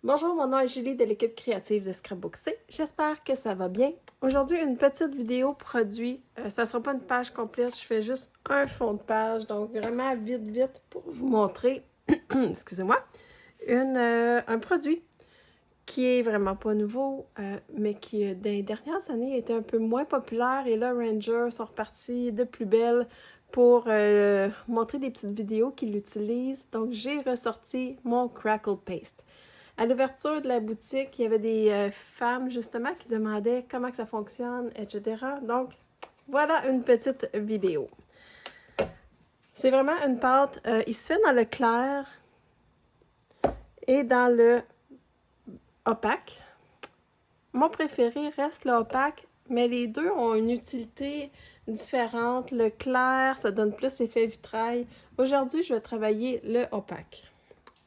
Bonjour, mon nom est Julie de l'équipe créative de Scrapbook C. J'espère que ça va bien. Aujourd'hui, une petite vidéo produit. Ça ne sera pas une page complète, je fais juste un fond de page. Donc, vraiment vite pour vous montrer, excusez-moi, un produit qui est vraiment pas nouveau, mais qui, dans les dernières années, a été un peu moins populaire. Et là, Ranger sont repartis de plus belle pour montrer des petites vidéos qu'ils l'utilisent. Donc, j'ai ressorti mon Crackle Paste. À l'ouverture de la boutique, il y avait des femmes justement qui demandaient comment que ça fonctionne, etc. Donc, voilà une petite vidéo. C'est vraiment une pâte, il se fait dans le clair et dans le opaque. Mon préféré reste le opaque, mais les deux ont une utilité différente. Le clair, ça donne plus effet vitrail. Aujourd'hui, je vais travailler le opaque.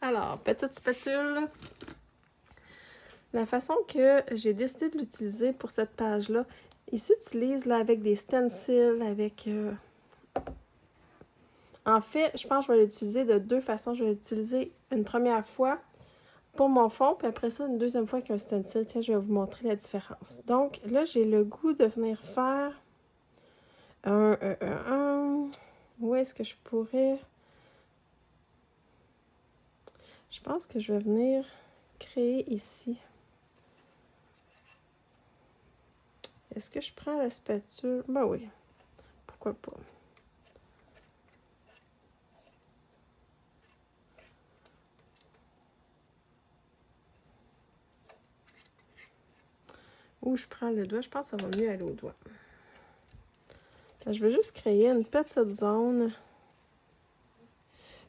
Alors, petite spatule. La façon que j'ai décidé de l'utiliser pour cette page-là, il s'utilise là avec des stencils, avec... En fait, je pense que je vais l'utiliser de deux façons. Je vais l'utiliser une première fois pour mon fond, puis après ça, une deuxième fois avec un stencil. Tiens, je vais vous montrer la différence. Donc là, j'ai le goût de venir faire Où est-ce que je pourrais... Je pense que je vais venir créer ici. Est-ce que je prends la spatule? Ben oui, pourquoi pas. Ou je prends le doigt, je pense que ça va mieux aller au doigt. Je vais juste créer une petite zone.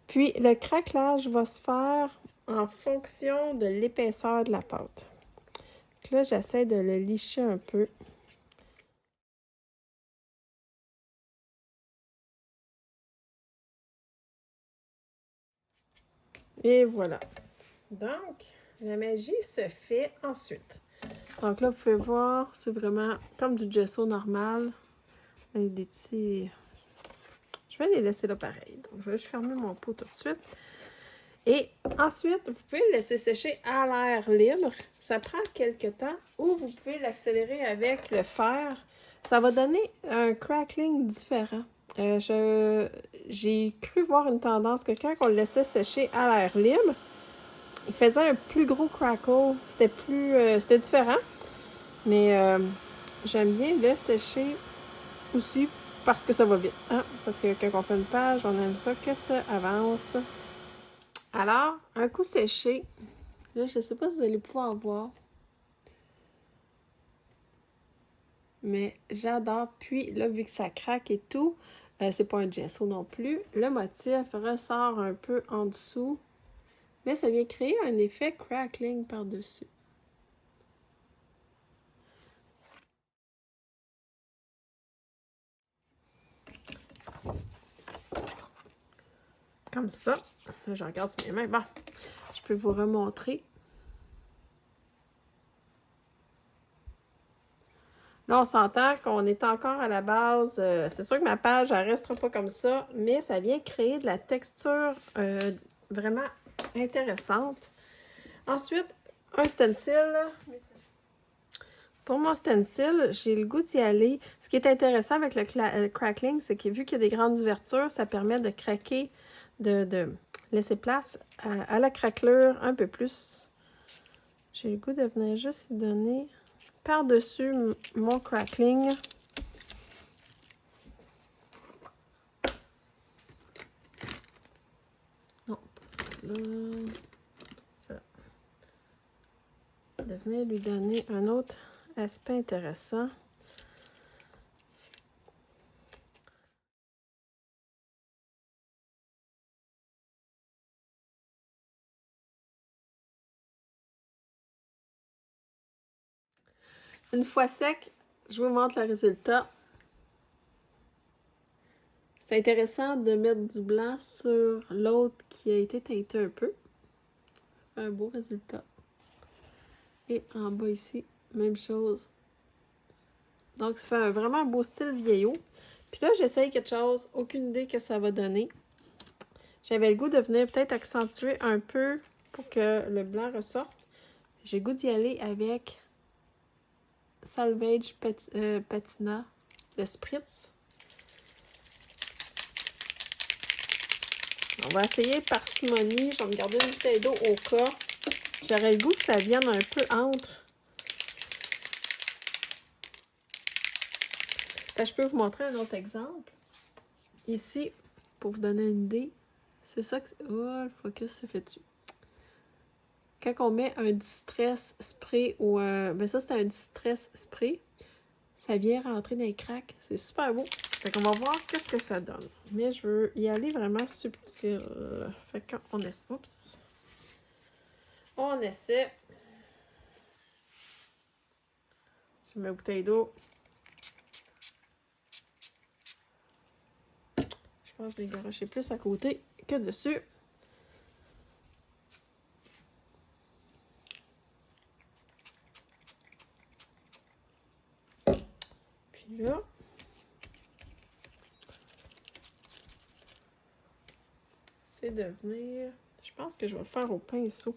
Puis le craquelage va se faire en fonction de l'épaisseur de la pâte. Donc là, j'essaie de le licher un peu. Et voilà. Donc, la magie se fait ensuite. Donc là, vous pouvez voir, c'est vraiment comme du gesso normal. Avec des petits... Je vais les laisser là pareil. Donc, je vais juste fermer mon pot tout de suite. Et ensuite, vous pouvez le laisser sécher à l'air libre. Ça prend quelques temps. Ou vous pouvez l'accélérer avec le fer. Ça va donner un crackling différent. J'ai cru voir une tendance que quand on le laissait sécher à l'air libre, il faisait un plus gros crackle. C'était différent. Mais j'aime bien le sécher aussi parce que ça va vite. Hein? Parce que quand on fait une page, on aime ça que ça avance. Alors, un coup séché, là, je ne sais pas si vous allez pouvoir voir, mais j'adore. Puis là, vu que ça craque et tout, c'est pas un gesso non plus, le motif ressort un peu en dessous, mais ça vient créer un effet crackling par-dessus. Comme ça. Là, je regarde sur mes mains. Bon, je peux vous remontrer. Là, on s'entend qu'on est encore à la base. C'est sûr que ma page, elle ne restera pas comme ça, mais ça vient créer de la texture vraiment intéressante. Ensuite, un stencil. Pour mon stencil, j'ai le goût d'y aller. Ce qui est intéressant avec le crackling, c'est que vu qu'il y a des grandes ouvertures, ça permet de craquer, de laisser place à la craquelure un peu plus. J'ai le goût de venir juste y donner par-dessus mon crackling. Non, pas ça là. Ça. De venir lui donner un autre aspect intéressant. Une fois sec, je vous montre le résultat. C'est intéressant de mettre du blanc sur l'autre qui a été teinté un peu. Un beau résultat. Et en bas ici, même chose. Donc, ça fait vraiment un beau style vieillot. Puis là, j'essaye quelque chose. Aucune idée que ça va donner. J'avais le goût de venir peut-être accentuer un peu pour que le blanc ressorte. J'ai goût d'y aller avec Salvage Patina, le Spritz. On va essayer parcimonie. Je vais me garder une bouteille d'eau au cas. J'aurais le goût que ça vienne un peu entre. Je peux vous montrer un autre exemple. Ici, pour vous donner une idée, c'est ça que c'est. Oh, le focus se fait dessus. Quand on met un distress spray ou un. Ben ça, c'est un distress spray. Ça vient rentrer dans les cracks. C'est super beau. Fait qu'on va voir qu'est-ce que ça donne. Mais je veux y aller vraiment subtil. Fait qu'on essaie. Oups. On essaie. J'ai ma bouteille d'eau. Je pense que je l'ai garoché plus à côté que dessus. Puis là, c'est de venir... Je pense que je vais le faire au pinceau.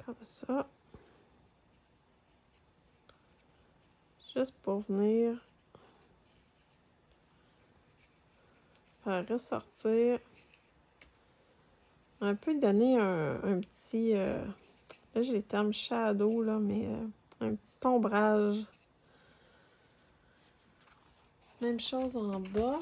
Comme ça. Juste pour venir faire ressortir. Un peu donner un petit... là, j'ai les termes shadow, là, mais un petit ombrage. Même chose en bas.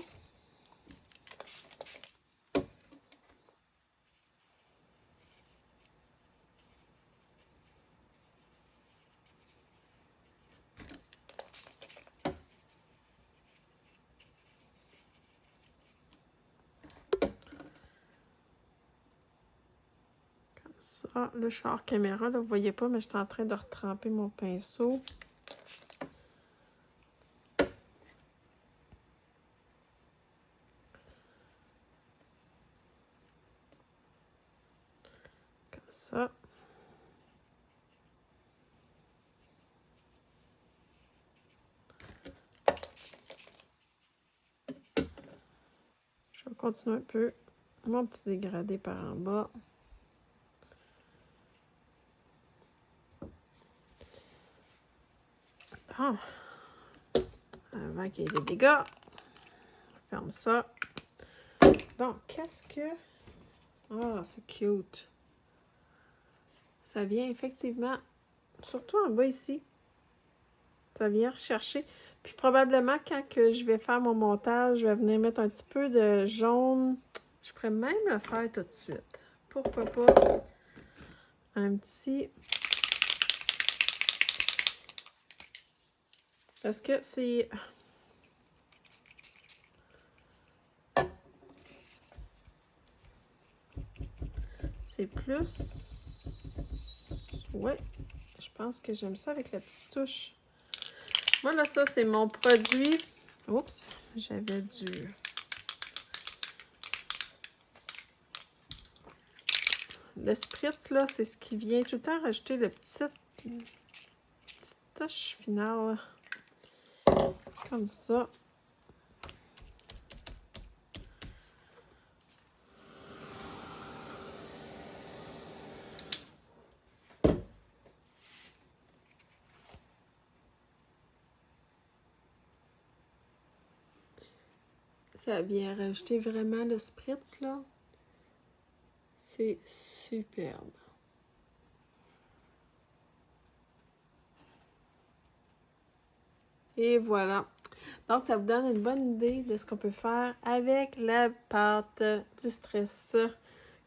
Ça, là, je suis hors caméra, là, vous voyez pas, mais je suis en train de retremper mon pinceau. Comme ça. Je vais continuer un peu mon petit dégradé par en bas. Ah! Avant qu'il y ait des dégâts. Ferme ça. Donc, qu'est-ce que... Ah, c'est cute. Ça vient effectivement, surtout en bas ici, ça vient rechercher. Puis probablement, quand que je vais faire mon montage, je vais venir mettre un petit peu de jaune. Je pourrais même le faire tout de suite. Pourquoi pas un petit... Parce que c'est... C'est plus... Ouais, je pense que j'aime ça avec la petite touche. Voilà, ça, c'est mon produit. Oups, j'avais du... Le spritz, là, c'est ce qui vient tout le temps rajouter le petite touche finale. Comme ça. Ça vient rajouter vraiment le spritz, là. C'est superbe. Et voilà. Donc, ça vous donne une bonne idée de ce qu'on peut faire avec la pâte Distress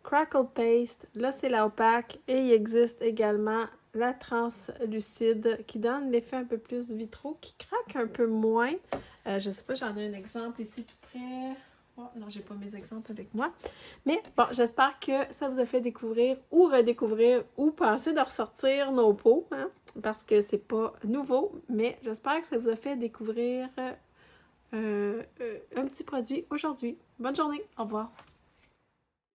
Crackle Paste. Là, c'est la opaque. Et il existe également la translucide qui donne l'effet un peu plus vitraux, qui craque un peu moins. Je ne sais pas, j'en ai un exemple ici tout près. Oh, non, j'ai pas mes exemples avec moi. Mais bon, j'espère que ça vous a fait découvrir ou redécouvrir ou penser de ressortir nos pots, hein, parce que c'est pas nouveau, mais j'espère que ça vous a fait découvrir un petit produit aujourd'hui. Bonne journée, au revoir.